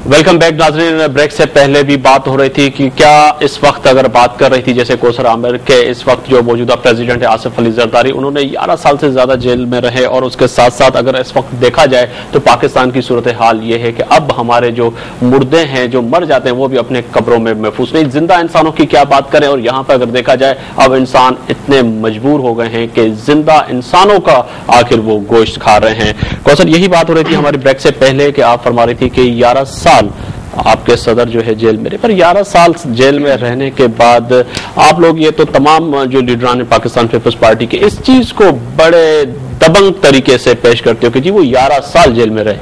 Welcome back नाज़रीन। Break से पहले भी बात हो रही थी कि क्या इस वक्त अगर बात कर रही थी जैसे कौसर आमिर के, इस वक्त जो मौजूदा प्रेसिडेंट है आसिफ अली जरदारी, उन्होंने 11 साल से ज्यादा जेल में रहे और उसके साथ साथ अगर इस वक्त देखा जाए तो पाकिस्तान की सूरत हाल ये है कि अब हमारे जो मुर्दे हैं, जो मर जाते हैं, वो भी अपने कब्रों में महफूज नहीं। जिंदा इंसानों की क्या बात करें, और यहाँ पर अगर देखा जाए अब इंसान इतने मजबूर हो गए हैं कि जिंदा इंसानों का आखिर वो गोश्त खा रहे हैं। कौसर, यही बात हो रही थी हमारी ब्रेक से पहले कि आप फरमा रही थी कि 11 साल आपके सदर जो है जेल में रहे, पर 11 साल जेल में रहने के बाद आप लोग, ये तो तमाम जो लीडरान पाकिस्तान पीपल्स पार्टी के, इस चीज को बड़े दबंग तरीके से पेश करते हो कि जी वो 11 साल जेल में रहे।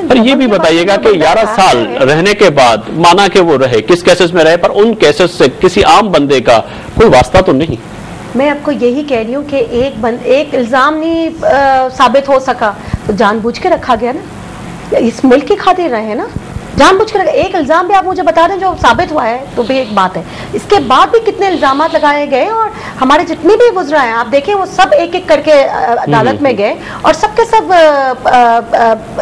पर ये भी बताइएगा कि 11 साल रहने के बाद, माना कि वो रहे, किस केसेस में रहे, पर उन केसेस से किसी आम बंदे का कोई वास्ता तो नहीं। मैं आपको यही कह रही हूँ कि एक इल्जाम नहीं साबित हो सका तो जानबूझ के रखा गया ना, इस मुल्क की खातिर रहे ना, जानबूझ कर। एक इल्जाम भी आप मुझे बता दें जो साबित हुआ है तो भी एक बात है, इसके बाद भी कितने इल्जाम लगाए गए और हमारे जितने भी गुजरा हैं आप देखें वो सब एक एक करके अदालत में गए और सबके सब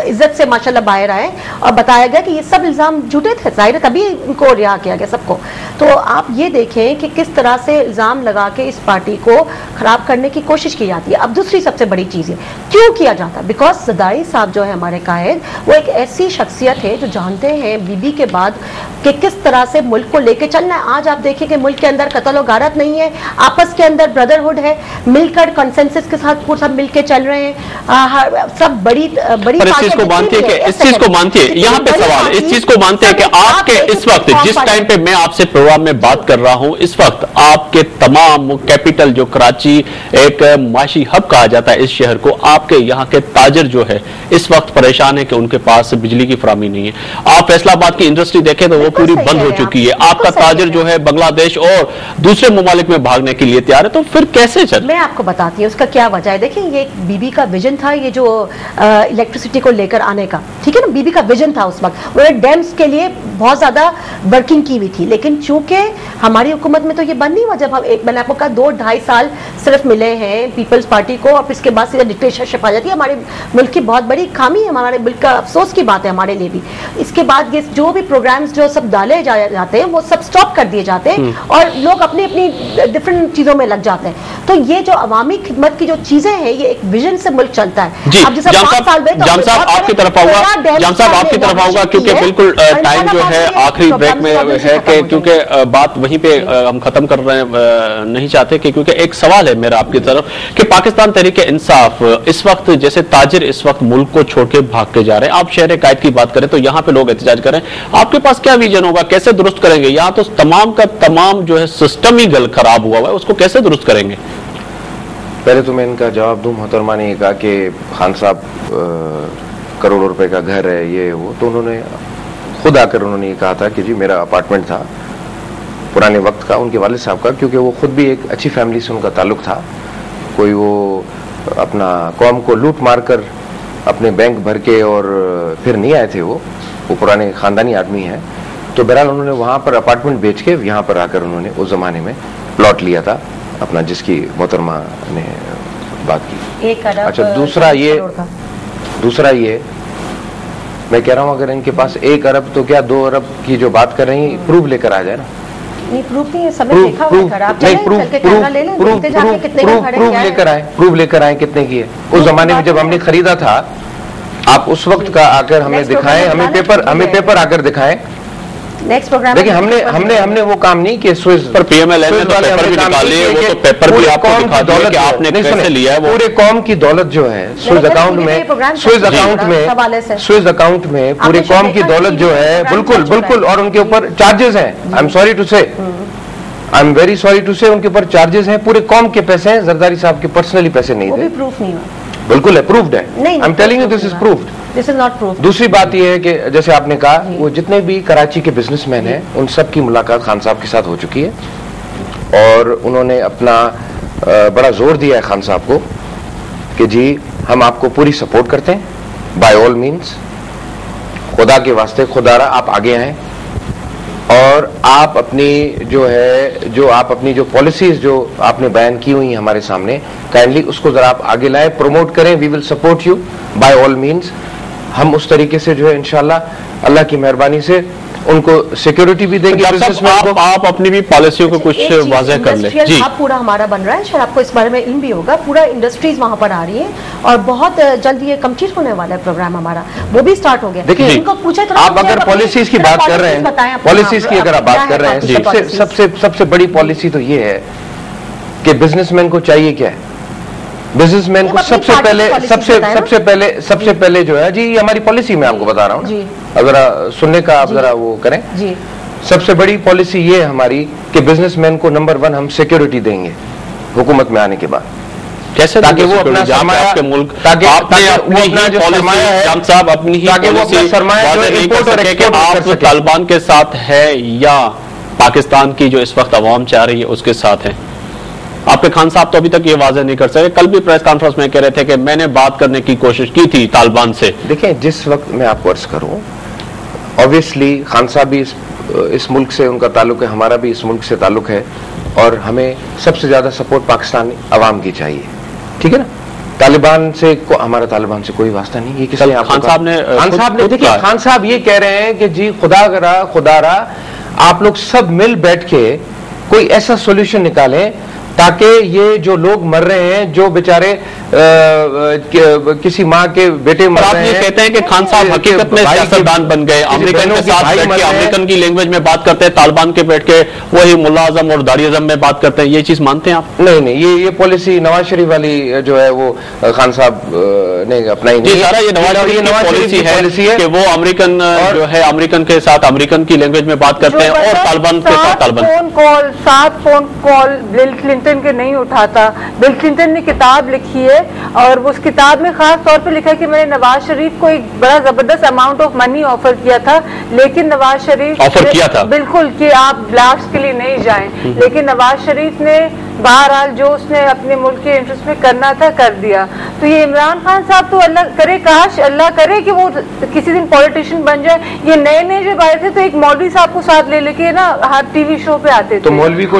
इज्जत से माशाल्लाह बाहर आए और बताया गया कि ये सब इल्जाम झूठे थे, जाहिर है तभी इनको रिहा किया गया सबको। तो आप ये देखें कि किस तरह से इल्जाम लगा के इस पार्टी को खराब करने की कोशिश की जाती है। अब दूसरी सबसे बड़ी चीज़ है क्यों किया जाता है, बिकॉज जरदारी साहब जो है हमारे कायद, वो एक ऐसी शख्सियत है जो जानते हैं बीबी के बाद कि किस तरह से मुल्क को लेके चलना है। आज आप देखिए कि मुल्क के अंदर कत्ल और गारत नहीं है, आपस के अंदर ब्रदरहुड है, मिलकर कंसेंसस के साथ सब मिलके चल रहे हैं, सब बड़ी बड़ी इस चीज को मानती है कि इस चीज को मानती है, यहाँ पे सवाल इस चीज को मानते हैं कि आपके इस वक्त जिस टाइम पे मैं आपसे प्रोग्राम में बात कर रहा हूं, इस वक्त आपके तमाम कैपिटल जो कराची एक माशी हब कहा जाता है इस शहर को, आपके यहाँ के ताजिर जो है इस वक्त परेशान है कि उनके पास बिजली की फराहमी नहीं है। आप फैसलाबाद की इंडस्ट्री देखें तो वो पूरी बंद हो चुकी है, आपका ताजिर जो है बांग्लादेश और दूसरे ममालिक में भागने के लिए तैयार है, तो फिर कैसे चल? मैं आपको बताती हूँ उसका क्या वजह है। देखिए ये एक बीबी का विजन था, ये जो इलेक्ट्रिसिटी को लेकर आने का, ठीक है ना, बीबी का विजन था उस वक्त, उन्होंने डैम्स के लिए बहुत ज्यादा वर्किंग की हुई थी, लेकिन चूंकि हमारी हुकूमत में तो ये बंद नहीं हुआ। जब हम मैंने आपको कहा 2-2.5 साल सिर्फ मिले हैं पीपल्स पार्टी को और इसके बाद सीधा डिक्टेटरशिप आ जाती है। हमारे मुल्क की बहुत बड़ी खामी है, हमारे मुल्क का अफसोस की बात है हमारे लिए भी। इसके बाद ये जो भी प्रोग्राम्स जो सब डाले जाते हैं वो सब स्टॉप कर दिए जाते हैं और लोग अपनी अपनी डिफरेंट चीजों में लग जाते हैं। तो ये जो अवामी खिदमत की जो चीजें हैं, ये एक विजन से मुल्क चलता है। अब जैसे 5 साल में जाम साहब आपकी तरफ आऊंगा क्योंकि बिल्कुल टाइम जो है आखिरी ब्रेक में है कि क्योंकि बात वहीं पे हम खत्म कर रहे हैं, नहीं चाहते कि क्योंकि एक सवाल है मेरा आपकी तरफ कि पाकिस्तान तहरीक इंसाफ इस वक्त जैसे ताजिर इस वक्त मुल्क को छोड़ के भाग के जा रहे हैं, आप शहर कायद की बात करें तो यहाँ पे लोग एहतजाज करें, आपके पास क्या विजन होगा, कैसे दुरुस्त करेंगे? यहाँ तो तमाम का तमाम जो है सिस्टम ही गल खराब हुआ है, उसको कैसे दुरुस्त करेंगे? पहले तो मैं इनका जवाब दूं। मोहतरमा ने कहा कि खान साहब करोड़ों रुपए का घर है, ये वो, तो उन्होंने खुद आकर उन्होंने ये कहा था कि जी मेरा अपार्टमेंट था पुराने वक्त का, उनके वालिद साहब का, क्योंकि वो खुद भी एक अच्छी फैमिली से उनका ताल्लुक था। कोई वो अपना कौम को लूट मार कर अपने बैंक भर के और फिर नहीं आए थे, वो पुराने खानदानी आदमी हैं। तो बहरहाल उन्होंने वहाँ पर अपार्टमेंट बेच के यहाँ पर आकर उन्होंने उस जमाने में प्लॉट लिया था अपना, जिसकी मोहतरमा ने बात की। अच्छा, दूसरा ये मैं कह रहा हूँ अगर इनके पास 1 अरब तो क्या 2 अरब की जो बात कर रही हैं, प्रूफ लेकर आ जाए ना। नहीं, प्रूफ नहीं है, सबने देखा हुआ है, आप चलें चल के कैमरा ले लें, देखते जाके कितने का खड़े प्रूफ लेकर आए कितने की है। उस जमाने में जब हमने खरीदा था, आप उस वक्त का आकर हमें दिखाएं, हमें पेपर आकर दिखाएं। नेक्स्ट प्रोग्राम देखिए हमने वो काम नहीं कि स्विस पर पीएमएल ने तो पेपर भी निकाले, वो तो पेपर भी आपको दिखा दिया कि आपने कैसे लिया है। वो पूरे कौम की दौलत जो है स्विस अकाउंट में पूरे कौम की दौलत जो है, बिल्कुल, और उनके ऊपर चार्जेस हैं। I am very sorry to say उनके ऊपर चार्जेस हैं, पूरे कौम के पैसे हैं, जरदारी साहब के पर्सनली पैसे नहीं थे। प्रूफ नहीं हुआ, बिल्कुल है, प्रूफ्ड है। I am telling you this is proofed. This is not proof. दूसरी बात यह है कि जैसे आपने कहा, वो जितने भी कराची के बिजनेसमैन हैं उन सब की मुलाकात खान साहब के साथ हो चुकी है और उन्होंने अपना बड़ा जोर दिया है खान साहब को कि जी हम आपको पूरी सपोर्ट करते हैं, बाय ऑल मीन्स, खुदा के वास्ते खुदारा आप आगे आए और आप अपनी जो पॉलिसीज जो आपने बयान की हुई हमारे सामने, काइंडली उसको जरा आप आगे लाए, प्रमोट करें। We will support you by all means. हम उस तरीके से जो है इंशाल्लाह اللہ کی مہربانی سے ان کو سیکورٹی بھی دیں گے. آپ اپنی بھی پالیسیوں کو کچھ واضح کر لیں. جی پورا ہمارا بن رہا ہے, شاید آپ کو اس بارے میں علم بھی ہوگا, پورا انڈسٹریز وہاں پر آ رہی ہیں اور بہت جلد یہ کمپلیٹ ہونے والا ہے پروگرام ہمارا, وہ بھی سٹارٹ ہو گیا. دیکھیں ان کو پوچھے آپ اگر پالیسیز کی بات کر رہے ہیں, پالیسیز کی اگر آپ بات کر رہے ہیں, سب سے بڑی پالیسی تو یہ ہے کہ بزنس مین کو چاہیے کیا ہے. بزنس مین کو سب سے پہلے جو ہے, جی یہ ہماری پالیسی میں آپ کو بتا رہا ہوں, اگر سننے کا آپ ذرا وہ کریں. سب سے بڑی پالیسی یہ ہے ہماری کہ بزنس مین کو نمبر 1 ہم سیکورٹی دیں گے حکومت میں آنے کے بعد. کیسے؟ تاکہ وہ اپنا سرمایہ, تاکہ طالبان کے ساتھ ہے یا پاکستان کی جو اس وقت عوام چاہ رہی ہے اس کے ساتھ ہے. آپ کے خان صاحب تو ابھی تک یہ واضح نہیں کر سکے. کل بھی پریس کانفرنس میں کہہ رہے تھے کہ میں نے بات کرنے کی کوشش کی تھی طالبان سے. دیکھیں جس وقت میں آپ کو عرض کروں, obviously خان صاحب بھی اس ملک سے ان کا تعلق ہے, ہمارا بھی اس ملک سے تعلق ہے, اور ہمیں سب سے زیادہ سپورٹ پاکستانی عوام کی چاہیے. ٹھیک ہے نا, طالبان سے ہمارا طالبان سے کوئی واسطہ نہیں. یہ کسی خان صاحب نے دیکھیے, خان صاحب یہ کہہ رہے ہیں کہ جی خدا را آپ لوگ سب مل بیٹھ کے کوئی ایسا سولوشن نکالیں تاکہ یہ جو لوگ مر رہے ہیں, جو بیچارے کسی ماں کے بیٹے مر رہے ہیں. آپ یہ کہتے ہیں کہ خان صاحب حقیقت میں سیاستدان بن گئے, امریکن کے ساتھ بیٹھ کے امریکن کی لینگویج میں بات کرتے ہیں, طالبان کے بیٹھ کے وہی ملا اعظم اور داڑھی اعظم میں بات کرتے ہیں. یہ چیز مانتے ہیں آپ؟ نہیں, یہ پالیسی نواز شریف والی جو ہے وہ خان صاحب نے اپنائی نہیں. یہ نواز شریف کی پالیسی ہے کہ وہ امریکن جو ہے امریکن کے ساتھ امریکن کی لینگویج میں بات کرتے ہیں اور طالبان کے ساتھ Taliban. 7 phone call Bill Clinton کے نہیں اٹھاتا. بل کلنٹن نے کتاب لکھی ہے اور اس کتاب میں خاص طور پہ لکھا ہے کہ میں نے نواز شریف کو ایک بڑا زبردست اماؤنٹ آف منی آفر کیا تھا, لیکن نواز شریف آفر کیا تھا بالکل کہ آپ بلاسٹ کے لیے نہیں جائیں, لیکن نواز شریف نے بہرحال جو اس نے اپنے ملک کے انٹرسٹ میں کرنا تھا کر دیا. تو یہ عمران خان صاحب تو اللہ کرے, کاش اللہ کرے کہ وہ کسی دن پولیٹیشین بن جائے. یہ نئے جب آئے تھے تو ایک مولوی صاحب کو ساتھ لے کے نا ہر ٹی وی شو پہ آتے تھے. تو مولوی کو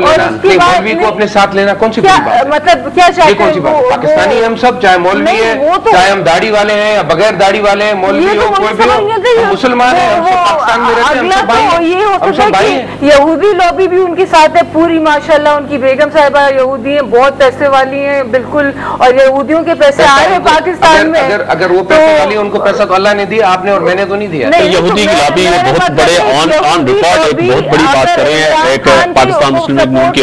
اپنے ساتھ لینا کون سی بات ہے؟ مطلب کیا چاہتے ہیں پاکستانی ہم سب, چاہے مولوی ہے, چاہے ہم داڑھی والے ہیں یا بغیر داڑھی والے ہیں, مولوی ہو کوئی بھی ہو, مسلمان ہیں, پاکستان میں رہتے ہیں, یہ ہو سکتا ہے کہ یہودی لابی بھی ان کے ساتھ ہے پوری, ماشاءاللہ ان کی بیگم صاحبہ یہودی ہیں, بہت پیسے والی ہیں بالکل, اور یہودیوں کے پیسے آ رہے ہیں پاکستان میں. اگر وہ پیسے والی ان کو پیسہ تو اللہ نے دیا, آپ نے اور میں نے تو نہیں دیا. یہودی کی لابی بہت بڑے آن ریکارڈ ایک بہت بڑی بات کر رہے ہیں, ایک پاکستان مسلم لیگ نون کی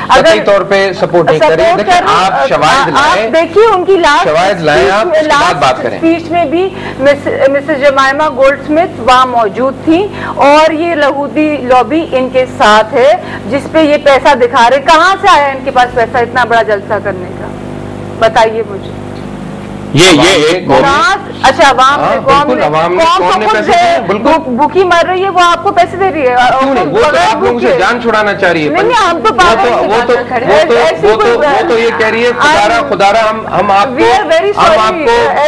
قطعی طور پہ سپورٹ نہیں کر رہی. دیکھیں آپ شواہد لائیں, دیکھیے ان کی شواہد لائیں, آپ اس کے بعد بات کریں. اسپیچ میں بھی مسز جمائمہ گولڈ اسمتھ وہاں موجود تھی, اور یہ یہودی لابی ان کے ساتھ ہے جس پہ یہ پیسہ دکھا رہے. کہاں سے آیا ان کے پاس پیسہ اتنا بڑا جلسہ کرنے کا, بتائیے مجھے. اچھا بھوکی مر رہی ہے, وہ آپ کو پیسے دے رہی ہے, وہ تو آپ لوگوں سے جان چھڑانا چاہ رہی ہے. ہم تو وہ یہ کہہ رہی ہے خدارا ہم آپ کو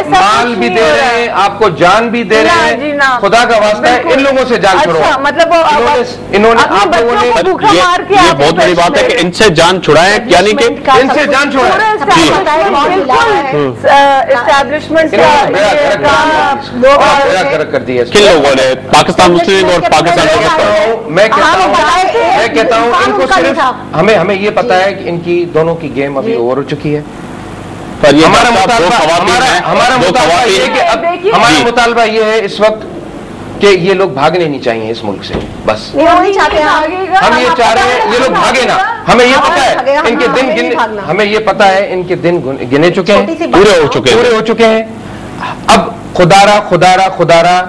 مال بھی دے رہے ہیں, آپ کو جان بھی دے رہے ہیں, خدا کا واسطہ ہے ان لوگوں سے جان چھڑو. مطلب انہوں نے آپ لوگوں نے یہ بہت بڑی بات ہے کہ ان سے جان چھڑائیں, یعنی کہ ان سے جان چھڑائیں. اسٹیبلشمنٹ کن لوگوں نے پاکستان مسلم لیگ اور پاکستان, میں کہتا ہوں ان کو صرف ہمیں یہ پتا ہے کہ ان کی دونوں کی گیم ابھی اوور ہو چکی ہے. ہمارا مطالبہ یہ ہے اس وقت کہ یہ لوگ بھاگنے نہیں چاہیے اس ملک سے, بس ہم یہ چاہ رہے ہیں یہ لوگ بھاگے نا. ہمیں یہ پتا ہے ان کے دن ہمیں یہ پتا ہے ان کے دن گنے چکے ہیں, پورے ہو چکے ہیں. اب خدارا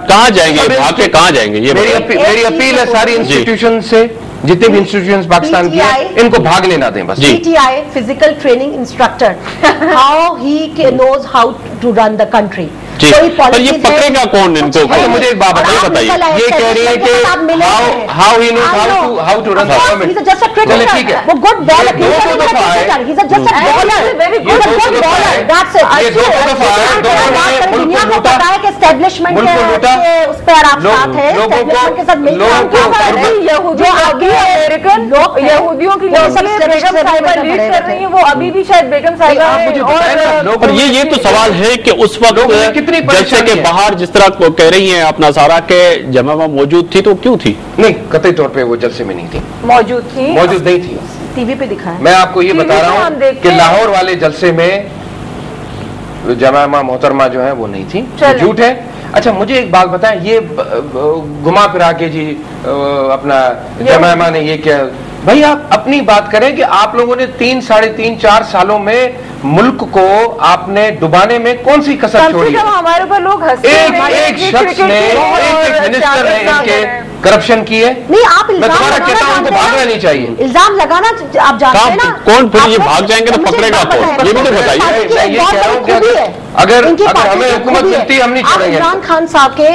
کہاں جائیں گے, بھاگ کے کہاں جائیں گے؟ میری اپیل ہے ساری انسٹیٹیوشن سے, جتنے بھی انسٹیٹیوشنز پاکستان کی ہیں ان کو بھاگنے نہ دیں بس. PTI physical training instructor, how he knows how to run the country. پر یہ پکڑے گا کون ان کو؟ مجھے ایک بات بتائیے, یہ کہہ رہی ہے کہ how he knows how to run the government. چلے ٹھیک ہے, وہ گڈ بالر, یہودیوں کی وہ ابھی بھی شاید بیگم صاحبہ. یہ تو سوال ہے کہ اس وقت इतनी जलसे परेशानी के है। बाहर जिस तरह को कह रही हैं अपना सारा के जमावा मौजूद थी तो क्यों थी? नहीं, कतई तौर पे वो जलसे में नहीं थी, मौजूद थी, मौजूद नहीं थी। टीवी पे दिखा है। मैं आपको ये टीवी बता पे रहा हम हूँ देखते कि हैं। लाहौर वाले जलसे में जमामा मोहतरमा जो है वो नहीं थी, चलो। झूठ है। अच्छा मुझे एक बात बताएं, ये घुमा फिरा के जी अपना जमामा ने ये क्या, भाई आप अपनी बात करें कि आप लोगों ने 3, साढ़े 3, 4 सालों में मुल्क को आपने डुबाने में कौन सी कसर कम छोड़ी से है? कम हमारे ऊपर लोग हंसते एक हैं, एक ये शख्स क्रिकेट ने, के एक मिनिस्टर ने इनके करप्शन की है। नहीं, आप मैं इल्जाम दोबारा लगाना कहता हूं उनको जानते हैं भागना ना? नहीं चाहिए। इल्जाम लगाना आप जानते हैं ना? कौन फिर ये आपको- भाग जाएंगे तो मुझे पकड़ेगा एक बात कौन? बताएं। ये भी तो बताइए। पार्टी की मैं एक ये बहुत कह रहा हूं बड़ी कि खूबी है। अगर इनकी पार्टी हमें की हुकूमत खूबी है। मिलती, हम नहीं आप छोड़ेंगे। इमरान खान साहब के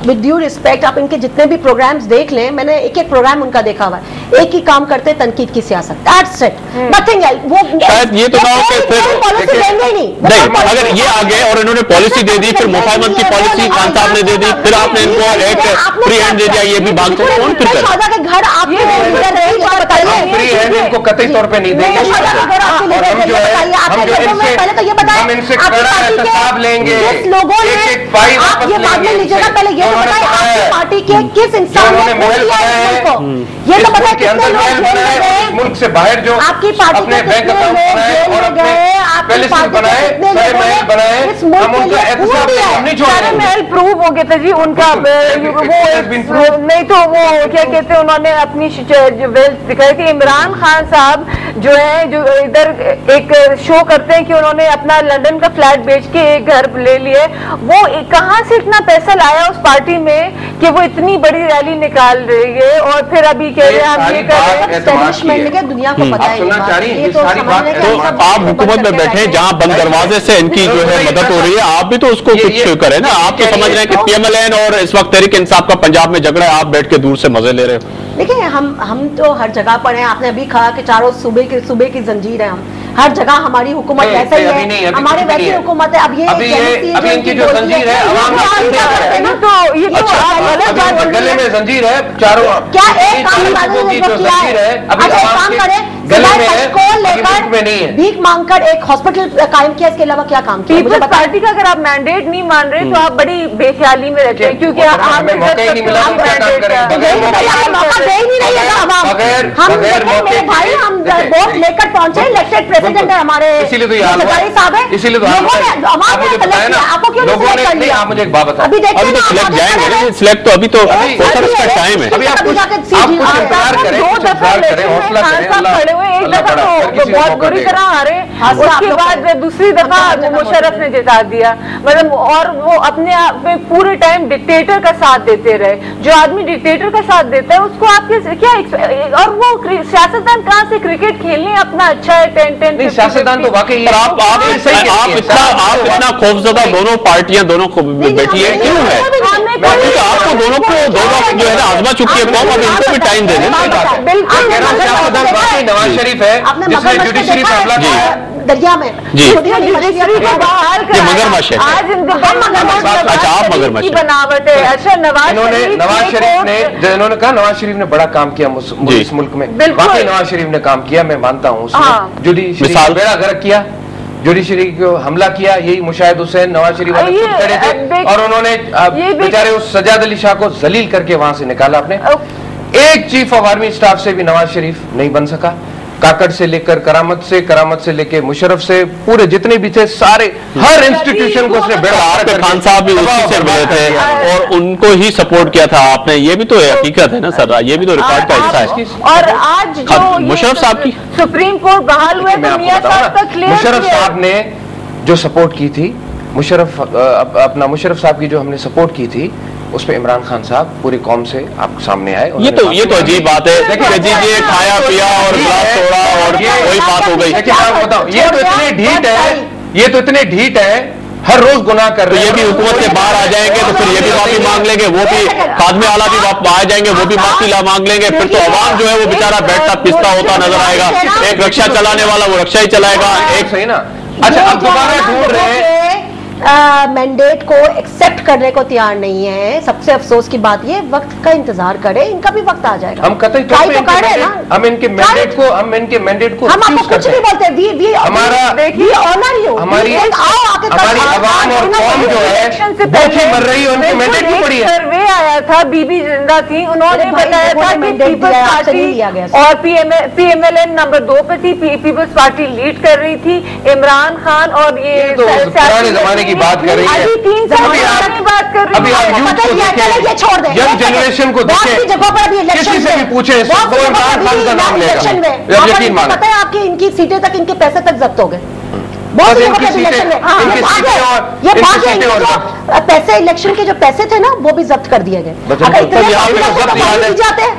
विद ड्यू रिस्पेक्ट, आप इनके जितने भी प्रोग्राम्स देख लें, मैंने एक एक प्रोग्राम उनका देखा हुआ है, एक ही काम करते, तनकीद की सियासत, दैट्स इट, नथिंग एल्स। वो शायद ये तो ना हो कि फिर पॉलिसी देखिए, देंगे ही नहीं। नहीं, अगर ये आ गए और इन्होंने पॉलिसी दे दी, फिर मुफाहमत की पॉलिसी खान साहब ने दे दी, फिर आपने इनको एक फ्री हैंड दे दिया, ये भी भाग जाए, कौन फिर करे? शादा के घर आपके लीडर रहे, ये हम बताइए। फ्री हैंड इनको कतई तौर पे नहीं देंगे। नहीं, शादा के घर आपके और लीडर हम रहे, जो ये है, बताइए, हम आपके जो लोगों में इनसे, पहले तो ये बताएं, हम इनसे आपकी कड़ा पार्टी के एहतसाब लेंगे, जिस लोगों ने, एक फाइल आप वापस ये बाद में लेंगे लीजिएगा, इनसे। पहले ये तो उन्होंने बताएं बताया आपकी है। पार्टी के किस इंसान ने उन्होंने खून महल किया बनाया है है, इसको? ये इस तो बताएं मुल्क के कितने अंदर लोग महल जेल में बनाए, गए? इस मुल्क से बाहर जो आपकी पार्टी अपने के बैंक कितने अकाउंट लोग बनाए जेल और में अपने गए? आपकी पैलेसेस पार्टी के बनाए, कितने बड़े लोगों महल ने बनाए, इस मुल्क हम के उनका लिए खून एहतसाब दिया लेंगे, है? हम नहीं सारे छोड़ेंगे। महल प्रूव हो गए थे जी उनका, नहीं तो वो क्या कहते हैं, उन्होंने अपनी जो वेल्थ दिखाई थी। इमरान खान साहब जो है, जो इधर एक शो करते हैं कि उन्होंने अपना लंदन का फ्लैट बेच के एक घर ले लिए, वो कहाँ से इतना पैसा लाया उस पार्टी में कि वो इतनी बड़ी रैली निकाल रही है, और फिर अभी कह रहे हैं हम ये कर रहे हैं। एस्टैब्लिशमेंट के दुनिया को पता आप है ये सुनना बात। चाह रही हैं? ये ये तो सारी समझ बात लें कि है। तो हम सब आप बंद हुकूमत में करके बैठे, बैठे हैं। जहां बंद दरवाजे से इनकी जो है मदद हो रही है, आप भी तो उसको कुछ करें ना। आप तो समझ रहे हैं कि PMLN और इस वक्त तहरीक इंसाफ का पंजाब में झगड़ा है, आप बैठ के दूर से मजे ले रहे हो। देखिए, हम तो हर जगह पर हैं। आपने अभी कहा कि चारों सूबे की जंजीर है, हम हर जगह हमारी हुकूमत नहीं, ऐसा ही अभी नहीं, है, अभी हमारे कुछ भी वैसी नहीं है। हुकूमत है। अब ये अभी जेलसी अभी जो इनकी इनकी जो बोलती जंजीर है, अवाम ये की आप जंजीर क्या है। कहते हैं ना? तो ये तो अच्छा, आप अलग अभी बात इनके बोल गले रही में है। जंजीर है, चारों क्या एक तीन काम चार लोगों की जो किया जंजीर है, अभी अच्छा, एक अवाम काम के करें, गले सिवाय में है, कशकोल अभी मुल्क में नहीं है। लेकर भीख मांगकर एक हॉस्पिटल कायम किया, इसके अलावा क्या काम किया? मुझे पीपल्स बताएं। पार्टी का अगर आप मैंडेट नहीं मान रहे तो आप बड़ी बेख्याली में रहते हैं, क्योंकि हमें मौका ही नहीं मिला, हम क्या काम करें? तो यही बताइए, आप मौका दे ही नहीं रही है ना अवाम। बगैर- हम बगैर देखें, मौके मेरे भाई, के- हम देखिए, वोट लेकर पहुंचे, इलेक्टेड प्रेसिडेंट है हमारे इसीलिए तो ये हाल हुआ। सरकारी साहब है, इसीलिए तो हाल लोगों हुआ। ने अवाम आप ने मुझे select बताएं ना, किया, आपको क्यों नहीं लोगों select ने- कर नहीं, लिया? आप मुझे एक बात बताओ। अभी देखते अभी तो हैं ना, सिलेक्ट आप जाएंगे आगे ना, सिलेक्ट तो अभी तो अभी- वोटर का टाइम है। अभी आप कभी कुछ जाके आप सीधी- कुछ इंतजार आप करें, दो कुछ दफा इंतजार करें, इलेक्शन में हौसला खान करें, साहब खड़े हुए, एक अल्लाह दफा बड़ा, हर तो किसी को बहुत मौका बुरी देगा। तरह हारे, हाँ, उसके आप लोग बाद करें। दूसरी दफा हम तो मुशर्रफ ने जिता दिया, मतलब, और वो अपने आप में पूरे टाइम डिक्टेटर का साथ देते रहे। जो आदमी डिक्टेटर का साथ देता है उसको आपके क्या, और वो सियासतदान कहाँ से क्रिकेट खेलने अपना अच्छा है, 10-10 नहीं, सियासतदान तो वाकई पर आप इतना खौफजदा, दोनों पार्टियां दोनों को बैठी है, क्यों है? क्योंकि आपको दोनों को जो है ना आजमा चुकी है कौम, अब इनको भी टाइम दे दें। बिल्कुल सियासतदान वाकई नवाज शरीफ है, आपने जिसने मगरमच्छ जुडिशरी देखा फैसला है किया है। दरिया में जी। ये मगरमच्छ है। आज अच्छा, आप मगरमच्छ की है। बनावट है। अच्छा, नवाज नवाज शरीफ ने, जो इन्होंने कहा, नवाज शरीफ ने बड़ा काम किया जी। इस मुल्क में। बिल्कुल। वाकई नवाज शरीफ ने काम किया, मैं मानता हूँ। हाँ। जुडिशरी मिसाल- बेड़ा गर्क किया, जुडिशरी को हमला किया, यही मुशाहिद हुसैन नवाज शरीफ वाले ये, खुद खड़े थे, और उन्होंने ये बेचारे उस सजाद अली शाह को जलील करके वहां से निकाला आपने। एक चीफ ऑफ आर्मी स्टाफ से भी नवाज शरीफ नहीं बन सका। काकड़ से लेकर करामत से लेकर मुशर्रफ से, पूरे जितने भी थे सारे, हर इंस्टीट्यूशन को उसने बेड़ा गर्क आपके करके खान साहब भी उसी से मिले थे और उनको ही सपोर्ट किया था आपने, ये भी तो हकीकत है ना सर, ये भी तो रिकॉर्ड का हिस्सा है। और आज जो मुशर्रफ साहब की सुप्रीम कोर्ट बहाल हुए, मैं तो आपको मियां बताऊं साहब का ना, क्लियर मुशर्रफ साहब ने जो सपोर्ट की थी, मुशर्रफ साहब की जो हमने सपोर्ट की थी, उस पे इमरान खान साहब पूरी कौम से आपके सामने आए। ये तो अजीब बात है कि जी ये खाया पिया और गिलास तोड़ा और वही बात हो गई। देखिए, मैं आपको बताऊं, ये तो इतने ढीठ है, ये तो इतने ढीठ है, हर रोज गुनाह कर तो रहे ये हैं। भी हुकूमत से बाहर आ जाएंगे तो फिर ये भी माफी मांग लेंगे, वो भी खादमे आला भी आ जाएंगे, वो भी माफी मांग लेंगे, फिर तो अवाम जो है वो बेचारा बैठता पिसता होता नजर आएगा। एक रक्षा चलाने वाला वो रक्षा ही चलाएगा, एक सही ना। अच्छा, अब दोबारा ढूंढ रहे हैं मैंडेट को एक्सेप्ट करने को तैयार नहीं है। सबसे अफसोस की बात ये, वक्त का इंतजार करें, इनका भी वक्त आ जाएगा। हम कतई तौर पे हम इनके मैंडेट को हम आपको कुछ नहीं बोलते, हमारा ऑनर यू, हमारी आवाम और कौम जो है भूखी मर रही है, उनकी मैंडेट भी पड़ी है। सर्वे आया था, बीबी जिंदा थी, उन्होंने बताया था कि पीपल्स पार्टी और PMLN नंबर 2 पे थी, पीपल्स पार्टी लीड कर रही थी, इमरान खान और ये पुराने जमाने की बात कर रही है। अभी 3 साल की बात कर अभी आप यूथ को देखें, यंग जनरेशन को देखें, किसी से भी पूछे वो इमरान खान का नाम लेगा, यकीन माने। पता है आपकी इनकी सीटें तक, इनके पैसे तक जब्त हो गए। पैसे इलेक्शन के जो पैसे थे ना वो भी जब्त कर दिए गए।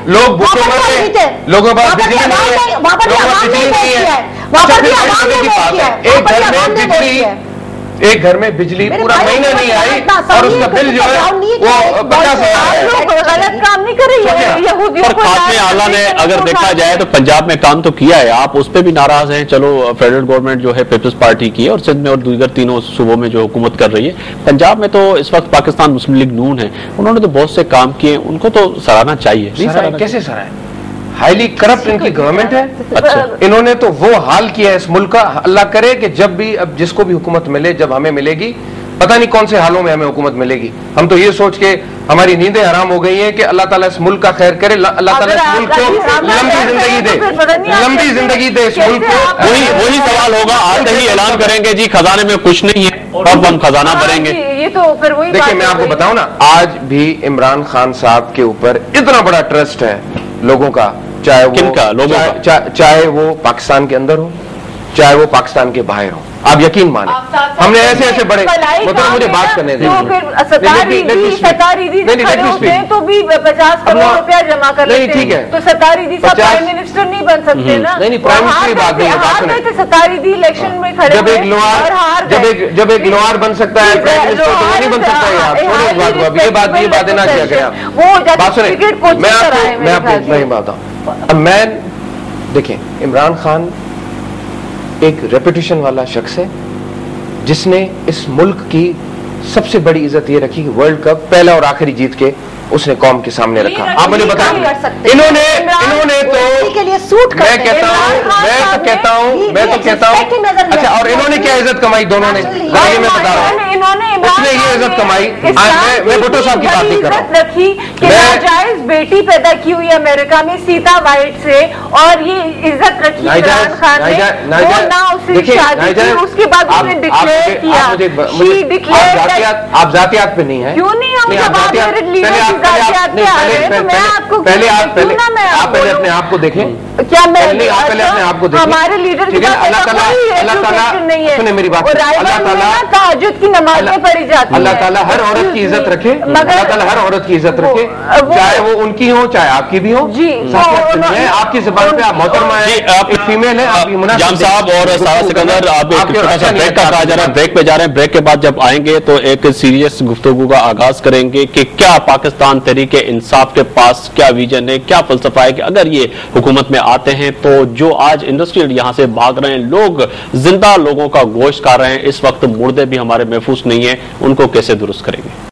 लोग भूखे मर रहे, लोगों के पास बिजली नहीं है, वहां पर एक घर में बिजली पूरा महीना नहीं आई और उसका बिल जो है वो 50,000। गलत काम नहीं कर रही है। पर खात्मे आला ने अगर देखा जाए तो पंजाब में काम तो किया है, आप उस पर भी नाराज हैं। चलो फेडरल गवर्नमेंट जो है पीपल्स पार्टी की है और सिंध में और दीगर तीनों सूबों में जो हुकूमत कर रही है। पंजाब में तो इस वक्त पाकिस्तान मुस्लिम लीग नून है, उन्होंने तो बहुत से काम किए, उनको तो सराहना चाहिए। कैसे सराहे? हाईली करप्ट इनकी गवर्नमेंट है। अच्छा, इन्होंने तो वो हाल किया है इस मुल्क का। अल्लाह करे कि जब भी अब जिसको भी हुकूमत मिले, जब हमें मिलेगी, पता नहीं कौन से हालों में हमें हुकूमत मिलेगी। हम तो ये सोच के हमारी नींदें हराम हो गई हैं कि अल्लाह ताला इस मुल्क का खैर करे, अल्लाह ताला इस मुल्क को लंबी जिंदगी दे, लंबी जिंदगी दे इस मुल्क को। वही सवाल होगा, आते ही ऐलान करेंगे जी खजाने में कुछ नहीं है अब हम खजाना भरेंगे। ये तो फिर वही देखिए मैं आपको बताऊं ना, आज भी इमरान खान साहब के ऊपर इतना बड़ा ट्रस्ट है लोगों का, चाहे वो पाकिस्तान के अंदर हो, चाहे वो पाकिस्तान के बाहर हो। आप यकीन माने, हमने ऐसे ऐसे बड़े, मतलब मुझे बात करने दें। तो भी 50 करोड़ रुपया जमा कर लेते हैं, ठीक है, तो सत्तारी साहब प्राइम मिनिस्टर नहीं बन सकते ना। नहीं, प्राइम मिनिस्टर की बात नहीं है। सत्तारी इलेक्शन में खड़े, जब एक लोहार बन सकता है प्राइम मिनिस्टर, तो वो नहीं बन सकता है। ये बातें ना किया गया। बात सुने, मैं आपको नहीं बताऊं। मैं देखें, इमरान खान एक रेपुटेशन वाला शख्स है जिसने इस मुल्क की सबसे बड़ी इज्जत ये रखी कि वर्ल्ड कप पहला और आखिरी जीत के उसने कौम के सामने रखा। आप मुझे बताएं, इन्होंने तो के लिए सूट मैं तो कहता हूं अच्छा, और इन्होंने क्या इज्जत कमाई दोनों ने, मैं बता रहा हूँ, उसने ये इज्जत कमाई। मैं भुट्टो साहब की बात नहीं कर रहा हूँ। रखी कि नाजायज बेटी पैदा की हुई अमेरिका में सीता वाइट से, और ये इज्जत रखी इमरान खान ने, वो ना उससे शादी की, उसके बाद उसने डिक्लेयर किया। आप जातियात पे नहीं है, क्यों नहीं? पहले अपने आप को देखें। क्या मैं पहले अपने आप को देखें। हमारे लीडर की अल्लाह ताला नहीं है, सुने मेरी बात, अल्लाह ताला तहज्जुद की नमाज़ें पढ़ी जाती हैं। अल्लाह ताला हर औरत की इज्जत रखे, अल्लाह ताला हर औरत की इज्जत रखे, चाहे वो उनकी हो चाहे आपकी भी हो। जी, आपकी ज़बान पे आप मोहतरमा है, आप एक फीमेल है, आप जाम साहब और सारा सिकंदर, आप एक छोटा सा ब्रेक का कहा जा रहा है, ब्रेक पे जा रहे हैं। ब्रेक के बाद जब आएंगे तो एक सीरियस गुफ्तगू का आगाज करेंगे कि क्या पाकिस्तान तहरीक इंसाफ के पास क्या विजन है, क्या फलसफा है कि अगर ये हुकूमत में आते हैं तो जो आज इंडस्ट्रियल यहां से भाग रहे हैं लोग, जिंदा लोगों का गोश्त खा रहे हैं, इस वक्त मुर्दे भी हमारे महफूज नहीं है, उनको कैसे दुरुस्त करेंगे।